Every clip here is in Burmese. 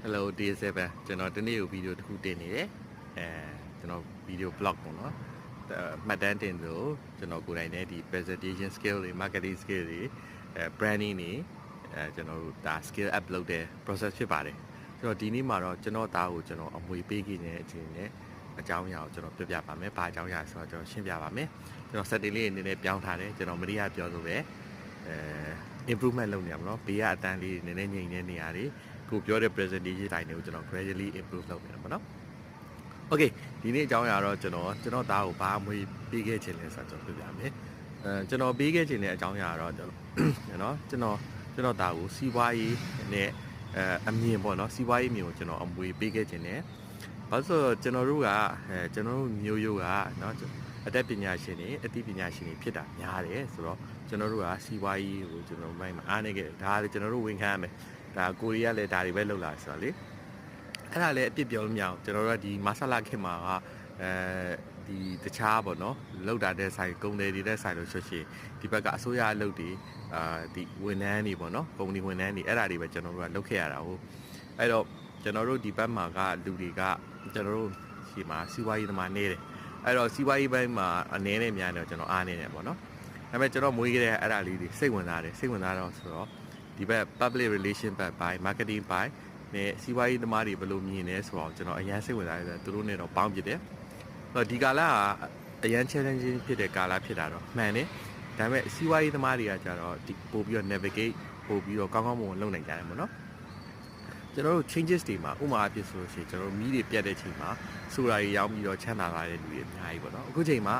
Hello DSF ကျွန်တော်ဒီနေ့ကိုဗီဒီယိုတစ်ခုတင်နေတယ်ကျွန်တော်ဗီဒီယို blog ပေါ့နော်မှတ်တမ်းတင်လို့ကျွန်တော်ကိုယ်တိုင်နဲ့ဒီ presentation skill တွေ marketing skill တွေbranding တွေကျွန်တော်တို့ဒါ skill up လုပ်တဲ့ process ဖြစ်ပါတယ်ကျွန်တော်ဒီနေ့မှာတော့ကျွန်တော်သားကိုကျွန်တော်အမွေပေးခဲ့တဲ့အချိန်နဲ့အကြောင်းအရာကိုကျွန်တော်ပြောပြပါမယ်။ဘာအကြောင်းအရာဆိုတော့ကျွန်တော်ရှင်းပြပါမယ်။ကျွန်တော် setting လေးနည်းနည်းပြောင်းထားတယ်ကျွန်တော်မရိယာပြောလို့ပဲimprovement လုပ်နေရပါတော့။ဘေးကအတန်းလေးနည်းနည်းငြိမ်နေနေရတယ်။ကိုပြောတဲ့ presentation တိုင်းတွေကိုကျွန်တော် gradually improve လုပ်နေတယ်ပေါ့နော်။ Okay ဒီနေ့အကြောင်းအရာတော့ကျွန်တော်သားကိုဘာအမွေပေးခဲ့ခြင်းလဲဆိုတော့ကျွန်တော်ပြောပြမယ်။ကျွန်တော်ပေးခဲ့ခြင်းတဲ့အကြောင်းအရာတော့ကျွန်တော်သားကိုစီးပွားရေးနဲ့အမြင်ပေါ့နော်စီးပွားရေးမြင်ကိုကျွန်တော်အမွေပေးခဲ့ခြင်းနဲ့ဘာလို့ဆိုတော့ကျွန်တော်တို့မျိုးရိုးကနော်အတတ်ပညာရှင်တွေအသိပညာရှင်တွေဖြစ်တာများတယ်ဆိုတော့ကျွန်တော်တို့ကစီးပွားရေးကိုကျွန်တော်မအားနေခဲ့တယ်ဒါလည်းကျွန်တော်တို့ဝန်ခံရမယ်ဒါကိုရီးယားလည်းဒါတွေပဲလုပ်လာဆိုတော့လေအဲ့ဒါလည်းအပြစ်ပြောလို့မရအောင်ကျွန်တော်တို့ကဒီမဆလာခင်မှာကဒီတခြားပေါ့နော်လောက်တာတဲ့ဆိုင်ကုန်တယ်တွေတဲ့ဆိုင်လို့ဆိုရှင်ဒီဘက်ကအစိုးရအလုပ်တွေဒီဝန်ထမ်းတွေပေါ့နော်ကုမ္ပဏီဝန်ထမ်းတွေအဲ့ဒါတွေပဲကျွန်တော်တို့ကလုပ်ခဲ့ရတာဟုတ်အဲ့တော့ကျွန်တော်တို့ဒီဘက်မှာကလူတွေကကျွန်တော်တို့ရှိမှာစီးပွားရေးသမားနေတယ်အဲ့တော့စီးပွားရေးဘက်မှာအနေနဲ့များတယ်ကျွန်တော်အားနေတယ်ပေါ့နော်ဒါပေမဲ့ကျွန်တော်မွေးခဲ့တဲ့အဲ့ဒါလေးတွေစိတ်ဝင်စားတော့ဆိုတော့ဒီဘက် public relation ဘက်ပိုင်း marketing ပိုင်းနဲ့စီးပွားရေးသမားတွေဘယ်လိုမြင်လဲဆိုတော့ကျွန်တော်အရင်စိတ်ဝင်စားတယ်သူတို့နဲ့တော့ပေါင်းပြတယ်ဒီကာလကအရန် challenging ဖြစ်တဲ့ကာလဖြစ်တာတော့မှန်တယ်ဒါပေမဲ့စီးပွားရေးသမားတွေကကြတော့ပို့ပြီးတော့ navigate ပို့ပြီးတော့ကောင်းကောင်းမွန်မွန်လုပ်နိုင်ကြတယ်ပေါ့နော်ကျွန်တော်တို့ changes တွေမှာဥပမာအဖြစ်ဆိုလို့ရှိရင်ကျွန်တော်မီးတွေပြတ်တဲ့ချိန်မှာဆိုတာတွေရောင်းပြီးတော့ချမ်းသာလာတဲ့လူတွေအများကြီးပေါ့နော်အခုချိန်မှာ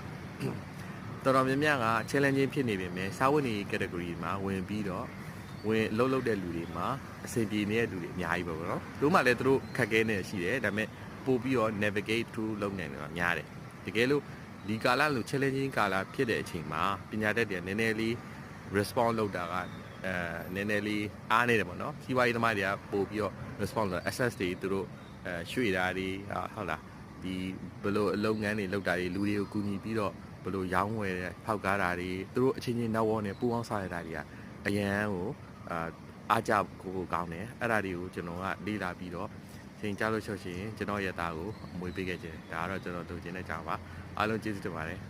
တော်တော်များများက challenging ဖြစ်နေပေမဲ့စာဝတ်နေ category မှာဝင်ပြီးတော့လှုပ်တဲ့လူတွေမှာအဆင်ပြေနေတဲ့လူတွေအများကြီးပေါ့နော်တို့မှလည်းသူတို့ခက်ခဲနေရှိတယ်ဒါပေမဲ့ပို့ပြီးတော့ navigate through လုပ်နိုင်တယ်များတယ်တကယ်လို့ဒီကာလလို့ challenging ကာလဖြစ်တဲ့အချိန်မှာပညာတတ်တွေနည်းနည်းလေး response လုပ်တာကနည်းနည်းလေးအားနေတယ်ပေါ့နော်စီးပွားရေးသမားတွေကပို့ပြီးတော့ response လုပ် access တွေသူတို့ရွှေ့တာတွေဟုတ်လားဒီဘယ်လိုအလုပ်ငန်းတွေလုပ်တာတွေလူတွေကိုကူညီပြီးတော့ဘယ်လိုရောင်းဝယ်တဲ့ဖောက်ကားတာတွေသူတို့အချင်းချင်းနောက်ဝန်းနဲ့ပူးပေါင်းစားရတာတွေကအရန်ကိုအားကြကိုကောင်းတယ်အဲ့ဒါတွေကိုကျွန်တော်ကလေ့လာပြီးတော့ချိန်ကြလို့ဆိုရှင်ကျွန်တော်ရဲ့သားကိုအမွေပေးခဲ့ခြင်းဒါကတော့ကျွန်တော်တို့ခြင်းတဲ့ကြောင်ပါအားလုံးကျေးဇူးတင်ပါတယ်